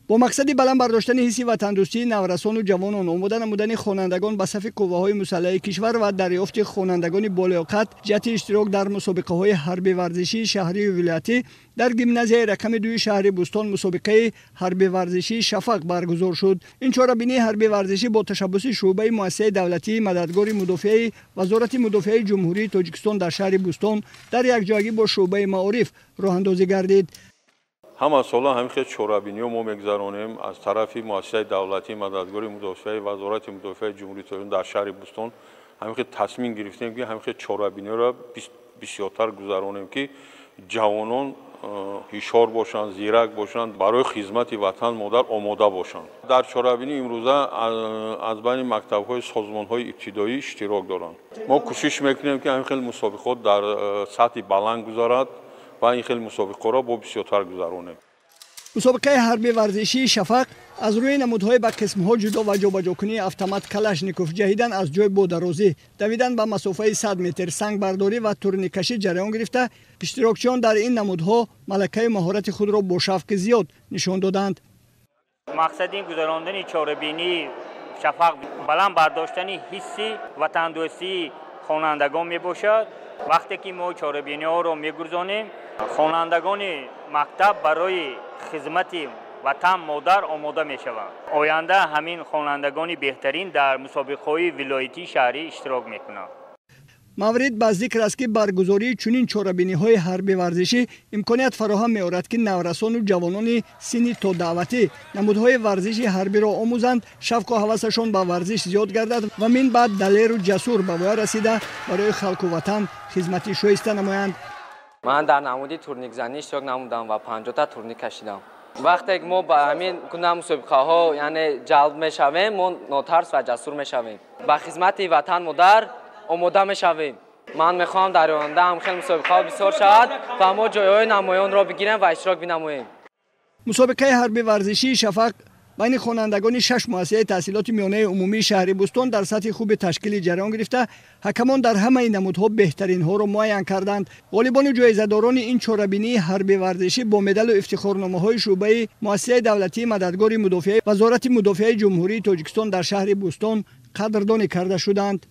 با مقصد بلند برداشتن حس وطندوستی نورسان و جوانان آماده نمودن خوانندگان به صف قوه‌های مسلح کشور و دریافت خوانندگان بالیاقت جهت اشتراک در مسابقه‌های حربی ورزشی شهری و ولایتی در گیمنازیای رقم 2 شهر بوستان مسابقه حربی ورزشی شفق برگزار شد. این چهاربینی حربی ورزشی با تشبث شعبه مؤسسه دولتی مددگار مدافع وزارت مدافع جمهوری تاجیکستان در شهر بوستان در یکجایی با شعبه معارف راه اندازی گردید. همه سالا همیشه چهاربینی ما میگذرانیم از طرف مؤسسه دولتی مددگار مدافع وزارت مدافع جمهوری تاجیکستان در شهر بوستان همیشه تصمیم گرفتیم که همیشه چهاربینی را بسیارتر گذرانیم که جوانان هوشیار باشند، زیرک باشند، برای خدمت وطن مادر آماده باشند. در چهاربینی امروزه از بین مکتب‌های سازمان‌های ابتدایی اشتراک دارند. ما کوشش میکنیم که همین خیلی مسابقات در سطح بلند گذارد و این خیلی مسابقه را با بسیارتر گذرانیم. مسابقه حربی ورزشی شفق از روی نمودهای به قسم‌ها جدا و جابجاکنی автомат کلاشنیکوف جهیدن از جای بودرازی دویدن به مسافه 100 متر سنگ برداری و تورنیکشی جریان گرفته اشتراکچیان در این نمودها ملکه مهارت خود را با شوق زیاد نشان دادند. مقصد این گذراندن چهاربینی شفق بلند برداشتن حسی وطندوستی خوانندگان می باشد. وقتی که ما چهاربینی ها را می گذاریم خوانندگان مکتب برای خدمت وطن مادر آماده می شوند. آینده همین خوانندگان بهترین در مسابقه های ولایتی شهری اشتراک می کنند. مورد به ذکر است که برگزاری چنین چهاربینی های حربی ورزشی امکانیت فراهم می آورد که نورسان و جوانان سنی تا دعوتی نمودهای ورزشی حربی را آموزند، شوق و هوسشان به ورزش زیاد گردد و من بعد دلیر و جسور به وی رسیده برای خلق و وطن خدمت شایسته نمایند. من در نمودی تورنیک زنی اشتراک نمودم و 50 تا تورنیک کشیدم. وقتی که ما با همین گونه مسابقه ها یعنی جلب میشویم ما ناترس و جسور میشویم. با خدمت وطن مادر آماده میشویم. من میخوام در آینده هم خیلی مسابقه ها بسیار شود و ما جایهای نمایان را بگیریم و اشتراک بنماییم. مسابقه حربی ورزشی شفق بین خوانندگان 6 مؤسسه تحصیلات میانه عمومی شهر بوستان در سطح خوب تشکیلی جریان گرفته حکمان در همه نمودها بهترین ها را معین کردند. غالبان جایزه‌داران این چهاربینی حربی ورزشی با مدال و افتخارنامه های شعبه مؤسسه دولتی مددگار مدافع وزارت مدافع جمهوری تاجیکستان در شهر بوستان قدردانی کرده شدند.